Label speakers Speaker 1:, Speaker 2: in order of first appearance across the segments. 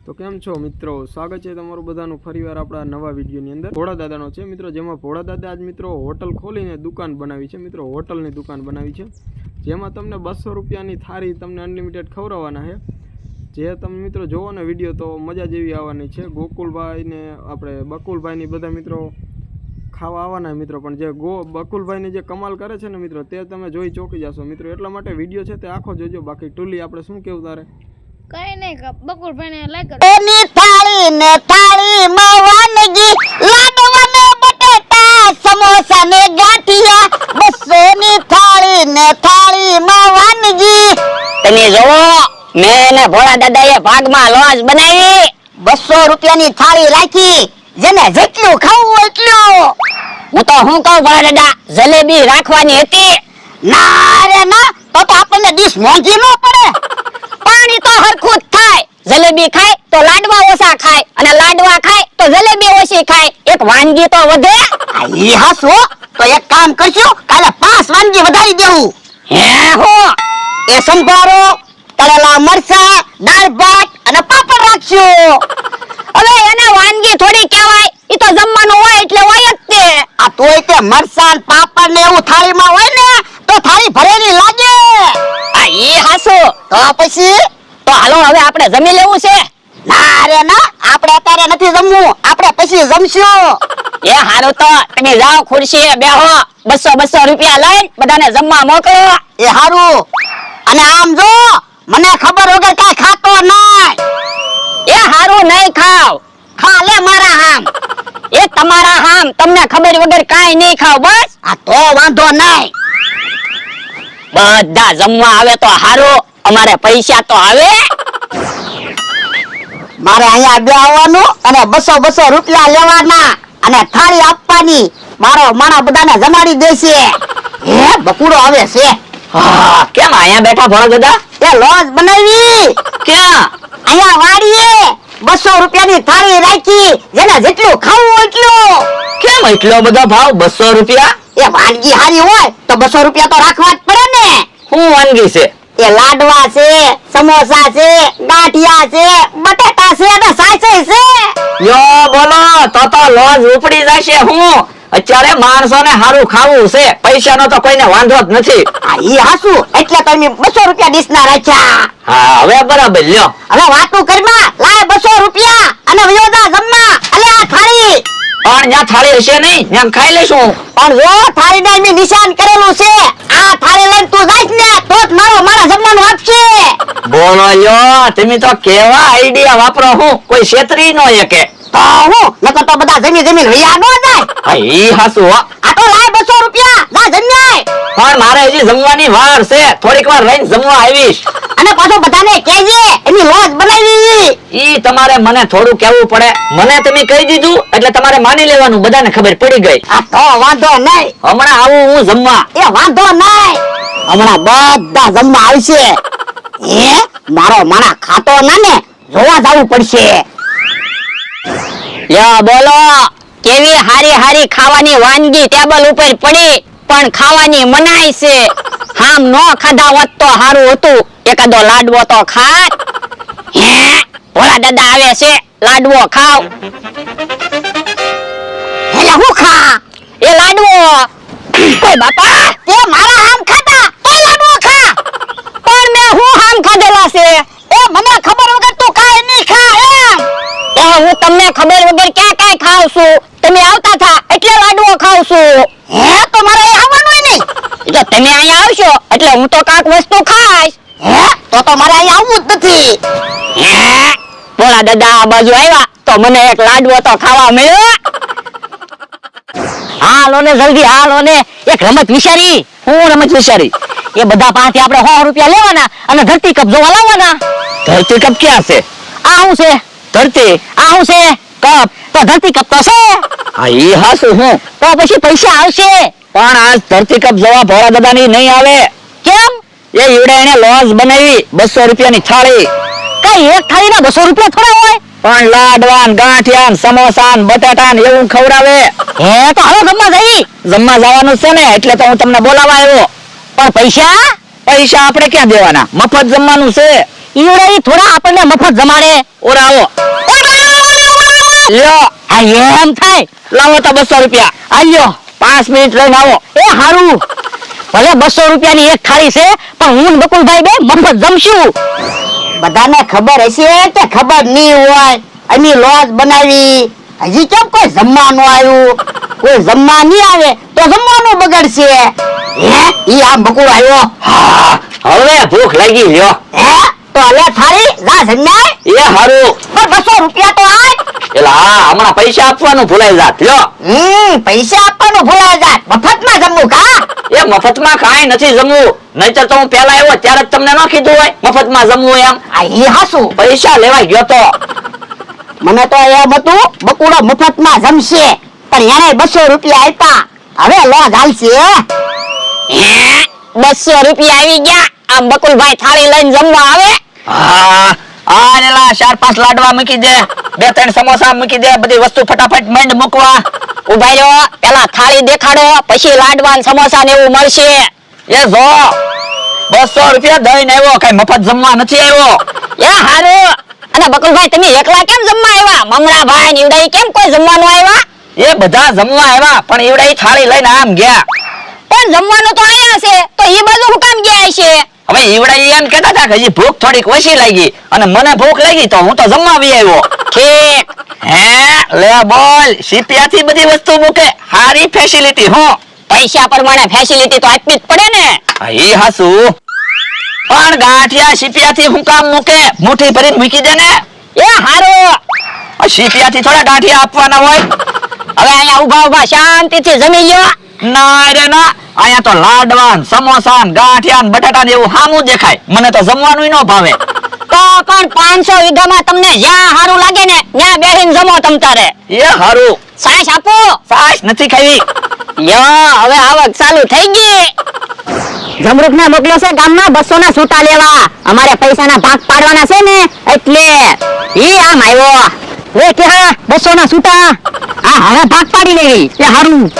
Speaker 1: તો કેમ છો મિત્રો, સ્વાગત છે તમારું બધાનું ફરીવાર આપણા નવા વિડીયોની અંદર। ભોળા દાદાનો છે મિત્રો, જેમાં ભોળા દાદા આજ મિત્રો હોટલ ખોલીને દુકાન બનાવી છે મિત્રો, હોટલની દુકાન બનાવી છે, જેમાં તમને 200 રૂપિયાની થાળી તમને અનલિમિટેડ ખવડાવવાના છે। જે તમે મિત્રો જોવો ને વિડીયો તો મજા જેવી આવવાની છે। ગોકુલભાઈ ને આપણે બકુલભાઈની બધા મિત્રો ખાવા આવવાના મિત્રો, પણ જે બકુલભાઈની જે કમાલ કરે છે ને મિત્રો તે તમે જોઈ ચોંકી જશો મિત્રો। એટલા માટે વિડીયો છે તે આખો જોજો। બાકી ટુલી આપણે શું કેવું તારે?
Speaker 2: કઈ નહીં, બકુલભાઈ ને લાઈક કરો।
Speaker 3: એની થાળી ને થાળી માં વાનગી, લાડવા ને બટેટા, સમોસા ને ગાંઠિયા, 200 ની થાળી ને થાળી માં વાનગી।
Speaker 4: તમે જોવો, મેં ને ભોળા દાદાએ ભાગમાં લોજ બનાવી।
Speaker 3: 200 રૂપિયાની થાળી રાખી, જેને જેટલું ખાવું એટલું।
Speaker 4: હું તો શું કહું ભોળા દાદા, જલેબી રાખવાની હતી।
Speaker 3: ના રે ના, તો આપણને ડીશ મોંઘી ન પડે।
Speaker 4: પાણી તો હરખું જ થાય। જલેબી ખાય તો લાડવા ઓછા ખાય, અને લાડવા ખાય તો જલેબી ઓછી ખાય। એક વાનગી તો વધે।
Speaker 3: ઈ હાસો, તો એક કામ કરશું, કાલે 5 વાનગી વધારી દેવું।
Speaker 4: હે હો,
Speaker 3: એ સંભારો, તળેલા મરચા, દાળ ભાત અને પાપડ રાખશું।
Speaker 4: હવે એને વાનગી થોડી કહેવાય, ઈ તો જમવાનું હોય એટલે હોય જ તે।
Speaker 3: આ તોય તે મરચાં ને પાપડ ને એવું થાળીમાં હોય ને તો થાળી ભરેલી લાગે।
Speaker 4: આ ઈ હાસુ,
Speaker 3: તો પછી
Speaker 4: તો હાલો હવે આપણે જમી લેવું છે।
Speaker 3: ના રે ના, આપણે અત્યારે નથી જમવું, આપણે પછી જમશું।
Speaker 4: એ હારું, તો તમે જાઓ ખુરશીએ બેહો, 200 રૂપિયા લઈને બધાને જમવા મોકલો।
Speaker 3: એ હારું, અને આમ જો મને ખબર વગર કાંઈ ખાતો નહીં।
Speaker 4: એ હારું નહીં ખાવ,
Speaker 3: ખા લે મારા હામ।
Speaker 4: એ તમારા હામ, તમને ખબર વગર કાઈ નહીં ખાવ બસ।
Speaker 3: આ તો વાંધો નહીં।
Speaker 4: બધા જમવા આવે તો હારું, અમારે પૈસા તો આવે।
Speaker 3: મારે અહીંયા બે આવવાનું અને 200 રૂપિયા લેવાના અને થાળી આપવાની। મારો માણા બધાને જમાડી દેશે। હે બકુડો આવે છે।
Speaker 4: હા, કેમ અહીંયા બેઠા ભોળા દાદા?
Speaker 3: એ લોજ બનાવી,
Speaker 4: ક્યાં?
Speaker 3: અહીંયા વાડીએ 200 રૂપિયાની થાળી રાખી, જેને જેટલું ખાવું એટલું।
Speaker 4: કેમ એટલો બધો ભાવ? 200 રૂપિયા?
Speaker 3: એ વાનગી હારી હોય તો 200 રૂપિયા તો રાખવા જ પડે ને।
Speaker 4: શું વાનગી છે?
Speaker 3: એ લાડવા છે, સમોસા છે, ગાંઠિયા છે, બટેટા છે અને સાચે છે।
Speaker 4: યો બોલો, તો લોજ ઉપડી જશે। હું અત્યારે માણસોને હારું ખાવું છે, પૈસાનો તો કોઈને વાંધો જ નથી।
Speaker 3: આ ઈ હાસુ, એટલે તો મેં 200 રૂપિયા ડીશના રાખ્યા।
Speaker 4: હા, હવે બરાબર લ્યો।
Speaker 3: હવે વાતું કરમાં, લાય 200 રૂપિયા અને વયોદા જમવા। અલે આ થાળી
Speaker 4: પણ ત્યાં થાળી હશે નહીં, ત્યાં ખાઈ લેશું।
Speaker 3: પણ જો થાળીને મેં નિશાન કરેલું છે, આ થાળી લઈને તું જાય ને તો જ મારા જમવાનું આપશે।
Speaker 4: બોલો લ્યો, તમે તો કેવા આઈડિયા વાપરો। હું કોઈ છેતરી નો એકે?
Speaker 3: તો હું નકર તો બધા જમીન વૈયા નો જાય।
Speaker 4: હા, ઈ હાસુ હો।
Speaker 3: આ તો લાય 200 રૂપિયા, જા જમ્યાય।
Speaker 4: પણ મારે હજી જમવાની વાર છે, થોડીક વાર રહીને જમવા આવીશ।
Speaker 3: અને પાછો બધાને કહેજે એની લોજ બનાવી।
Speaker 4: ઈ તમારે મને થોડું કહેવું પડે। મને તમે કહી દીધું એટલે તમારે માની લેવાનું, બધાને ખબર પડી ગઈ।
Speaker 3: આ તો વાંધો નહીં,
Speaker 4: હમણાં આવું હું જમવા।
Speaker 3: એ વાંધો નહીં, હમણાં બધા જમવા આવશે। એ મારો માણા ખાતો ના ને, જોવા જવું પડશે।
Speaker 4: યા બોલો, કેવી હારી ખાવાની વાનગી ટેબલ ઉપર પડી, પણ ખાવાની મનાઈ છે। હામ નો ખાધા હોત તો હારું હતું, એકાદો લાડવો તો ખાત। હે, ભોળા દાદા આવે છે, લાડવો ખાવ।
Speaker 3: એટલે હું ખા?
Speaker 4: એ લાડવો। ઓય બાપા,
Speaker 3: તે મારા હામ ખાતા તો લાડવો ખા।
Speaker 4: પણ મેં હું હામ ખાધેલા છે?
Speaker 3: એ મને ખબર વગર તું કાઈ નહીં ખા એમ।
Speaker 4: તો હું તમને ખબર વગર ક્યાં કાઈ ખાવ છું? તમે આવતા થા એટલે લાડવો ખાવ છું।
Speaker 3: હે તો મારે અહીં આવવાનું નહીં?
Speaker 4: જો તમે અહીંયા આવશો એટલે હું તો કાંક વસ્તુ ખાઈશ।
Speaker 3: હે તો મારે અહીં આવવું જ નથી।
Speaker 4: હે, ભોળા દાદા આ બાજુ આવ્યા તો મને એક લાડવો તો ખાવા મળ્યો। હાલો ને જલ્દી, હાલો ને, એક રમત વિચારી। હું રમત વિચારી? એ બધા પાસેથી આપણે 100 રૂપિયા લેવાના અને ધરતી કપ જોવા લાવવાના। ધરતી કપ ક્યાં છે? આ શું છે? ધરતી? આ શું છે? કપ? તો ધરતી કપ તો છે। હા, ઈ હાસું હું, તો પછી પૈસા આવશે। પણ આજ ધરતી કપ જોવા ભોળા દાદાની નહીં આવે। કેમ? એ ઈવડે એને લોજ બનાવી, 200 રૂપિયાની થાળી। કઈ એક થાળીના 200 રૂપિયા થોડા હોય? પણ લાડવાન, ગાંઠિયાન, સમોસાન, બટાટાન એવું ખવડાવે। હે, તો હવે જમવા જઈ? જમવા જવાનું છે ને, એટલે તો હું તમને બોલાવવા આવ્યો। પણ પૈસા? પૈસા આપણે ક્યાં દેવાના? મફત જમવાનું છે। ઈવડે ઈ થોડા આપણને મફત જમાડે. ઓરા આવો. લ્યો આ એમ થાય. લાવો તો 200 રૂપિયા. આલ્યો 5 મિનિટ લઈને આવો. એ હારું ભલે 200 રૂપિયાની એક થાળી છે પણ હું ને બકુલભાઈ બે મફત જમશું.
Speaker 3: બધાને ખબર હશે કે ખબર નહીં હોય. એની લોજ બનાવી હજી કેમ કોઈ જમવાનું આવ્યું? કોઈ જમવા નહીં આવે તો જમવાનું બગડશે. હે ઈ આ બકુલ આવ્યો.
Speaker 4: હા હવે ભૂખ લાગી લ્યો.
Speaker 3: હે તો લે થાળી જા જમ્યા.
Speaker 4: એ હારું
Speaker 3: પણ 200 રૂપિયા તો આય.
Speaker 4: એલા હમણાં પૈસા આપવાનું ભૂલાઈ જાત લ્યો.
Speaker 3: પૈસા આપવાનું ભૂલાઈ જાય. મફતમાં જમવું કા?
Speaker 4: એ મફતમાં કાંઈ નથી જમવું. નહીતર તો હું પહેલા આવ્યો ત્યારે જ તમને ન કીધું હોય મફતમાં જમવું એમ.
Speaker 3: આ ઈ હાસુ.
Speaker 4: પૈસા લેવા ગયો તો.
Speaker 3: મને તો એમ હતું બકુડો મફતમાં જમશે પણ એને 200 રૂપિયા આપ્યા. હવે લોજ હાલશે.
Speaker 4: 200 રૂપિયા આવી ગયા. આમ બકુલભાઈ થાળી લઈને જમવા આવે. હા આ રેલા 4-5 લાડવા મૂકી દે, 2-3 સમોસા મૂકી દે, બધી વસ્તુ ફટાફટ માંડ મૂકવા. ઉભા રહ્યો, પેલા થાળી દેખાડો, પછી લાડવા ને સમોસા ને એવું મળશે. એ જો 200 રૂપિયા દઈને આવ્યો, કઈ મફત જમવા નથી આવ્યો. એ હારું. અને બકુલભાઈ તમે એકલા કેમ જમવા આવ્યા? મમરાભાઈ ને ઈવડાઈ કેમ કોઈ જમવા ન આવ્યા? એ બધા જમવા આવ્યા પણ ઈવડાઈ થાળી લઈને આમ ગયા. પણ જમવાનું તો આયા છે તો ઈ બાજુ હું કામ ગયા છે? હવે ઈવડાઈ એમ કહેતા હતા કે હજી ભૂખ થોડીક ઓછી લાગી અને મને ભૂખ લાગી તો હું તો જમવા આવી આવ્યો. ઠીક. હે લે બોલ, સીપિયાથી બધી વસ્તુ મૂકે, હારી ફેસિલિટી હો. પૈસા પ્રમાણે ફેસિલિટી તો આપવી જ પડે ને. ઈ હાસુ. પણ ગાંઠિયા સીપિયાથી હું કામ મૂકે? મુઠ્ઠી ભરીને મૂકી દે ને. એ હારું. સીપિયાથી થોડા ગાંઠિયા આપવાના હોય. હવે અહીંયા ઊભા શાંતિથી જમી લ્યો. ના રે ના, અહીંયા તો લાડવા, સમોસા, ગાંઠિયા, બટાટા ને એવું હામું દેખાય. મને તો જમવાનું ન ભાવે. તો પણ 500 વીઘામાં તમને જ્યાં હારું લાગે ને ત્યાં બેહીને જમો તમ તારે. એ હારું. સાસ આપો. સાસ નથી ખાવી. યો હવે આવક ચાલુ થઈ ગઈ. જમરૂખ ને મોકલ્યો છે ગામમાં 200 ના છૂટા લેવા. અમારે પૈસાના ભાગ પાડવાના છે ને એટલે ઈ આમ આવ્યો. વે કે હા 200 ના છૂટા. આ હવે ભાગ પાડી લેવી. એ હારું.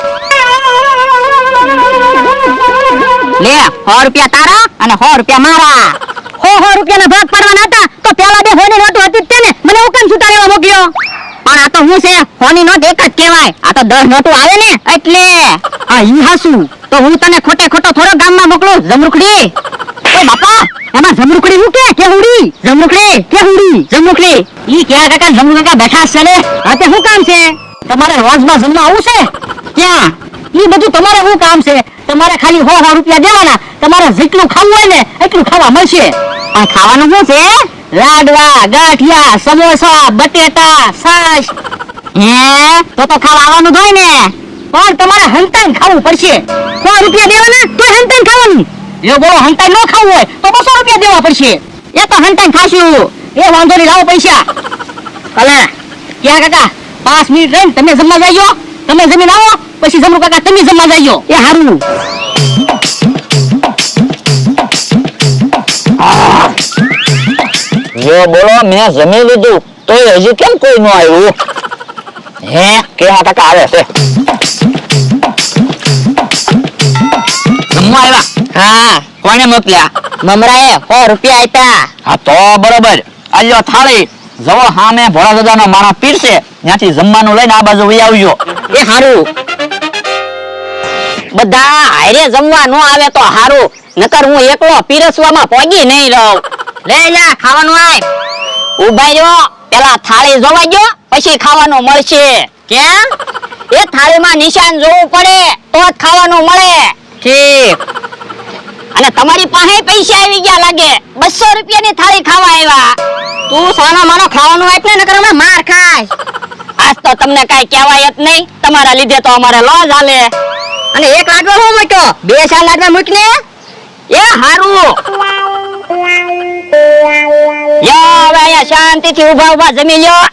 Speaker 4: લે 100 રૂપિયા તારા અને 100 રૂપિયા મારા. 100 રૂપિયાના ભાગ પાડવાના હતા તો પેલા બે હોની નોટ હતી તેને મને હું કેમ છૂટા લેવા મોકલ્યો? પણ આ તો હું છે હોની નોટ એક જ કહેવાય. આ તો 10 નોટો આવે ને એટલે આ ઈ હાસુ. તો હું તને ખોટે ખોટો થોડો ગામમાં મોકલું જમરૂખડી? ઓય બાપા એમાં જમરૂખડી હું કે હુડી? જમરૂખડી ઈ ક્યાં કાકા જમરૂ કાકા બેઠા છે ને? આ તે શું કામ છે? તમારે રોજમાં જમવા આવું છે? ક્યાં? ઈ બધું તમારે શું કામ છે? તમારે ખાલી 100 રૂપિયા દેવાના. તમારે જેટલું ખાવું હોય ને એટલું ખાવા મળશે. પણ ખાવાનું શું છે? લાડવા, ગાંઠિયા, સમોસા, બટેટા, છાશ. હે તો ખાવા આવવાનું જ હોય ને. પણ તમારે હંતાઈને ખાવું પડશે. 100 રૂપિયા દેવાના તો હંતાઈને ખાવાનું. એ બોલો હંતાઈને ન ખાવું હોય તો 200 રૂપિયા દેવા પડશે. એ તો હંતાઈને ખાશું. એ વાંધો નહીં, લાવો પૈસા. કલે ક્યાં કાકા 5 મિનિટ રહીને તમે જમવા જાયજો. તમે જમીન આવો પછી જમરૂ કાકા તમે જમવા જાયજો. એ હારું. જો બોલો મેં જમી લીધું તો હજી કેમ કોઈ ન આવ્યું? હે કેવા કાકા આવે છે? જમવા આવ્યા? હા. કોને મોકલ્યા? મમરાએ 100 રૂપિયા આપ્યા. હા તો બરોબર. આલ્યો થાળી. જવો સામે ભોળા દાદાનો માણસ પીરશે ત્યાંથી જમવાનું લઈને આ બાજુ વહી આવજો. એ હારું. બધા હારે જમવા નો આવે તો હારું, નકર હું એકલો પીરસવામાં પોગી નહીં રહું. લે લે ખાવાનું આય. ઉભા રહ્યો, પેલા થાળી જોવા ગયો પછી ખાવાનું મળશે. કેમ? એ થાળીમાં નિશાન જોવું પડે તો જ ખાવાનું મળે. ઠીક. અને તમારી પાસે પૈસા આવી ગયા લાગે. 200 રૂપિયાની થાળી ખાવા આવ્યા. તું સાનો માનો ખાવાનું આપ ને નકર હમણાં માર ખાય. આજ તો તમને કાઈ કહેવાય જ નહીં. તમારા લીધે તો અમારે લોજ હાલે. અને એક લાડવા હું મૂક્યો, 2-4 લાડવા મૂક ને. એ હારું. યો હવે અહીંયા શાંતિથી ઊભા જમી લ્યો.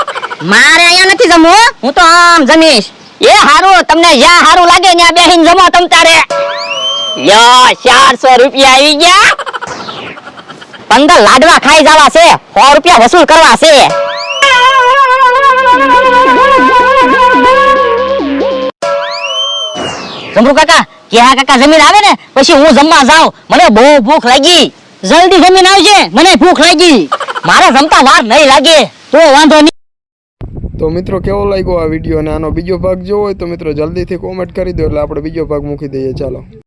Speaker 4: મારે અહીંયા નથી જમવું, હું તો આમ જમીશ. એ હારું, તમને જ્યાં હારું લાગે ત્યાં બેહીને જમો તમ તારે. યો 400 રૂપિયા આવી ગયા. 15 લાડવા ખાઈ જવા છે, 100 રૂપિયા વસૂલ કરવા છે. જમરૂ કાકા ક્યાં કાકા જમીન આવે ને પછી હું જમવા જાઉં. મને બહુ ભૂખ લાગી. જલ્દી જમીને આવજે, મને ભૂખ લાગી. મારે જમતા વાર નહીં લાગે તો વાંધો નહીં.
Speaker 1: તો મિત્રો કેવો લાગ્યો આ વિડીયો અને આનો બીજો ભાગ જોવો હોય તો મિત્રો જલ્દીથી કોમેન્ટ કરી દો એટલે આપણે બીજો ભાગ મૂકી દઈએ. ચાલો.